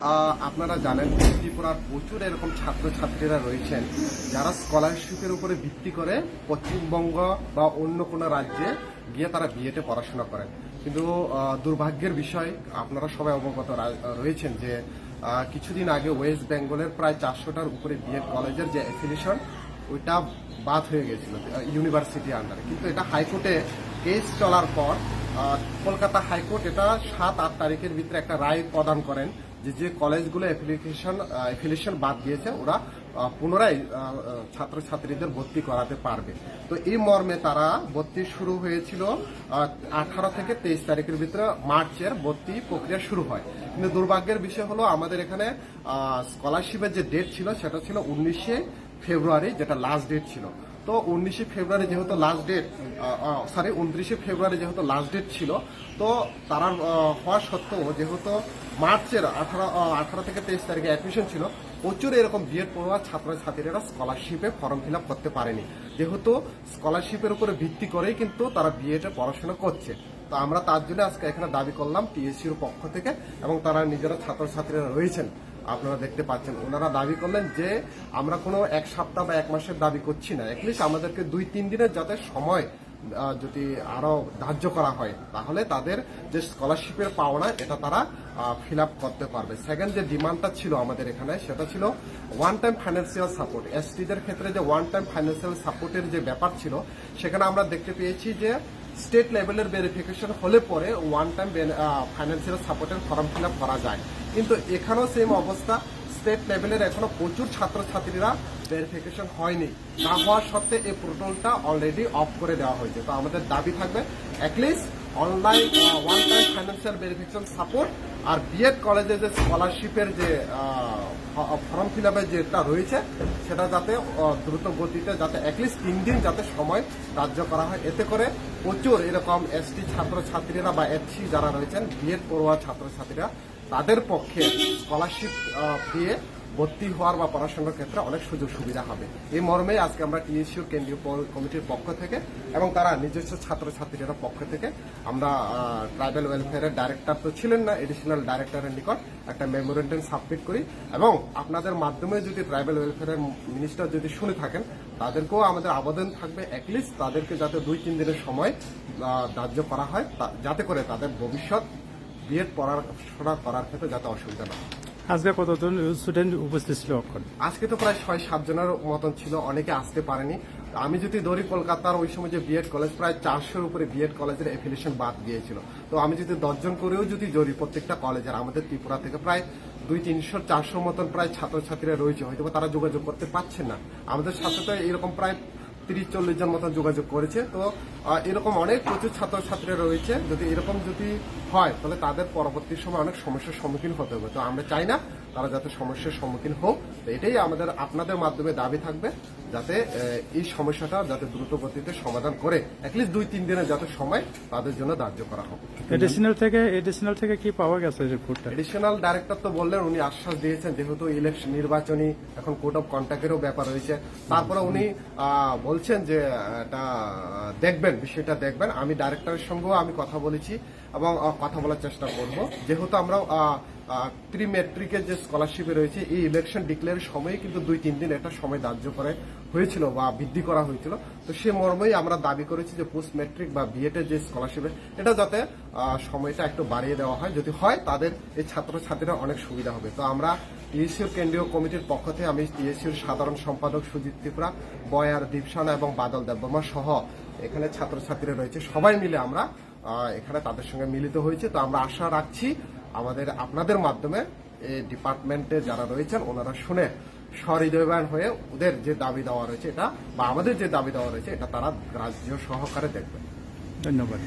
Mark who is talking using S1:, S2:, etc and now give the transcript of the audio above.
S1: আপনারা জানেন ত্রিপুরার প্রচুর এরকম ছাত্রছাত্রীরা রয়েছেন যারা স্কলারশিপের উপরে ভিত্তি করে পশ্চিমবঙ্গ বা অন্য কোনো রাজ্যে গিয়ে তারা বিএতে পড়াশোনা করেন। কিন্তু দুর্ভাগ্যের বিষয় আপনারা সবাই অবগত রয়েছেন যে কিছুদিন আগে ওয়েস্ট বেঙ্গলের প্রায় 400টার উপরে বিএড কলেজের যে অ্যাফিলিয়েশন ওইটা বাদ হয়ে গেছিল ইউনিভার্সিটি আন্ডারে। কিন্তু এটা হাইকোর্টে কেস চলার পর কলকাতা হাইকোর্ট এটা 7-8 তারিখের ভিতরে একটা রায় প্রদান করেন যে কলেজগুলো অ্যাফিলিয়েশন বাদ দিয়েছে ওরা পুনরায় ছাত্রছাত্রীদের ভর্তি করাতে পারবে। তো এই মর্মে তারা ভর্তি শুরু হয়েছিল 18 থেকে 23 তারিখের ভিতরে মার্চের ভর্তি প্রক্রিয়া শুরু হয়। কিন্তু দুর্ভাগ্যের বিষয় হলো আমাদের এখানে স্কলারশিপের যে ডেট ছিল সেটা ছিল 19শে ফেব্রুয়ারি, যেটা লাস্ট ডেট ছিল। তো 19শে ফেব্রুয়ারি যেহেতু লাস্ট ডেট 29শে ফেব্রুয়ারি যেহেতু লাস্ট ডেট ছিল, তো তারা হওয়া সত্ত্বেও যেহেতু মার্চের 18 থেকে 23 তারিখে অ্যাডমিশন ছিল, প্রচুর এরকম বিএড পড়ুয়া ছাত্রছাত্রীরা স্কলারশিপে ফর্ম ফিল আপ করতে পারেনি। যেহেতু স্কলারশিপের উপরে ভিত্তি করেই কিন্তু তারা বিএডে পড়াশোনা করছে। তো আমরা তার জন্য আজকে এখানে দাবি করলাম টিএসসির পক্ষ থেকে, এবং তারা নিজেরা ছাত্রছাত্রীরা রয়েছেন আপনারা দেখতে পাচ্ছেন, ওনারা দাবি করলেন যে আমরা কোনো এক সপ্তাহ বা এক মাসের দাবি করছি না, অ্যাটলিস্ট আমাদেরকে 2-3 দিনের যাতে সময় যদি আরো ধার্য করা হয় তাহলে তাদের যে স্কলারশিপের পাওনা এটা তারা ফিল আপ করতে পারবে। সেকেন্ড যে ডিমান্ডটা ছিল আমাদের এখানে সেটা ছিল ওয়ান টাইম ফাইন্যান্সিয়াল সাপোর্ট। এসটিদের ক্ষেত্রে যে ওয়ান টাইম ফাইন্যান্সিয়াল সাপোর্টের যে ব্যাপার ছিল সেখানে আমরা দেখতে পেয়েছি যে স্টেট লেভেলের ভেরিফিকেশন হলে পরে ওয়ান টাইম ফাইন্যান্সিয়াল সাপোর্টের ফর্ম ফিল আপ করা যায়। কিন্তু এখানেও সেম অবস্থা, স্টেট লেভেলের এখনো প্রচুর ছাত্রছাত্রীরা ভেরিফিকেশন হয়নি। না হওয়ার সত্ত্বে এই পোর্টালটা অলরেডি অফ করে দেওয়া হয়েছে। তো আমাদের দাবি থাকবে at least online one time financial verification support আর বিএড কলেজে যে স্কলারশিপের যে ফর্ম ফিল আপের যেটা রয়েছে সেটা যাতে দ্রুত গতিতে যাতে অ্যাটলিস্ট 3 দিন যাতে সময় ধার্য করা হয়। এতে করে প্রচুর এরকম এসটি ছাত্রছাত্রীরা বা এসসি যারা রয়েছেন বিএড পড়ুয়া ছাত্রছাত্রীরা তাদের পক্ষে স্কলারশিপ দিয়ে ভর্তি হওয়ার বা পড়াশোনার ক্ষেত্রে অনেক সুযোগ সুবিধা হবে। এই মর্মে আজকে আমরা টিএসসির কেন্দ্রীয় কমিটির পক্ষ থেকে এবং তারা নিজস্ব ছাত্রছাত্রীরা পক্ষ থেকে আমরা ট্রাইবাল ওয়েলফেয়ারের ডাইরেক্টর তো ছিলেন না, এডিশনাল ডাইরেক্টরের নিকট একটা মেমোরেন্ডাম সাবমিট করি, এবং আপনাদের মাধ্যমে যদি ট্রাইবাল ওয়েলফেয়ারের মিনিস্টার যদি শুনে থাকেন তাদেরকেও আমাদের আবেদন থাকবে অ্যাটলিস্ট তাদেরকে যাতে 2-3 দিনের সময় ধার্য করা হয় যাতে করে তাদের ভবিষ্যৎ বিএড পড়াশোনা করার ক্ষেত্রে যাতে অসুবিধা না হয়।
S2: আজকে কতজন স্টুডেন্ট উপস্থিত ছিল?
S1: আজকে তো প্রায় 6-7 জনের মতন ছিল, অনেকে আসতে পারেনি। আমি যদি ধরি কলকাতার ওই সময় যে বিএড কলেজ প্রায় 400-র উপরে বিএড কলেজের অ্যাফিলিয়েশন বাদ দিয়েছিল। তো আমি যদি 10 জন করেও যদি ধরি প্রত্যেকটা কলেজের, আমাদের ত্রিপুরা থেকে প্রায় 200-300-400 মতন প্রায় ছাত্রছাত্রীরা রয়েছে, হয়তো তারা যোগাযোগ করতে পারছেন না। আমাদের সাথে তো এরকম প্রায় 30-40 জন মতন যোগাযোগ করেছে। তো এরকম অনেক প্রচুর ছাত্রছাত্রীরা রয়েছে, যদি এরকম যদি হয় তাহলে তাদের পরবর্তী সময় অনেক সমস্যার সম্মুখীন হতে হবে। তো আমরা চাই না তারা যাতে সমস্যার সম্মুখীন হোক। তো এটাই আমাদের আপনাদের মাধ্যমে দাবি থাকবে যাতে এই সমস্যাটা যাতে দ্রুত গতিতে সমাধান করে অ্যাটলিস্ট 2-3 দিনের যাতে সময় তাদের জন্য ধার্য করা হোক।
S2: এডিশনাল থেকে কি পাওয়া গেছে রিপোর্টটা?
S1: এডিশনাল ডাইরেক্টর তো বললেন, উনি আশ্বাস দিয়েছেন যেহেতু ইলেকশন নির্বাচনী এখন কোড অফ কন্ডাক্টেরও ব্যাপার রয়েছে, তারপরে উনি বলছেন যে এটা দেখবেন, বিষয়টা দেখবেন। আমি ডাইরেক্টরের সঙ্গেও আমি কথা বলেছি এবং কথা বলার চেষ্টা করব। যেহেতু আমরা প্রি মেট্রিকের যে স্কলারশিপে রয়েছে এই ইলেকশন ডিক্লেয়ারের সময় কিন্তু 2-3 দিন একটা সময় ধার্য করে হয়েছিল বা বৃদ্ধি করা হয়েছিল। তো সে মর্মেই আমরা দাবি করেছি যে পোস্ট মেট্রিক বা বিএড যে স্কলারশিপের এটা যাতে সময়টা একটু বাড়িয়ে দেওয়া হয়, যদি হয় তাদের এই ছাত্রছাত্রীরা অনেক সুবিধা হবে। তো আমরা টিএসসির কেন্দ্রীয় কমিটির পক্ষ থেকে আমি টিএসসির সাধারণ সম্পাদক সুজিত ত্রিপুরা, বয়ার দীপসানা এবং বাদল দেববর্মা সহ এখানে ছাত্রছাত্রীরা রয়েছে, সবাই মিলে আমরা এখানে তাদের সঙ্গে মিলিত হয়েছে। তো আমরা আশা রাখছি আপনাদের মাধ্যমে এই ডিপার্টমেন্টে যারা রয়েছেন ওনারা শুনে সহৃদয়বান হয়ে ওদের যে দাবি দেওয়া রয়েছে এটা বা আমাদের যে দাবি দেওয়া রয়েছে এটা তারা গ্রাহ্য সহকারে দেখবেন।
S2: ধন্যবাদ।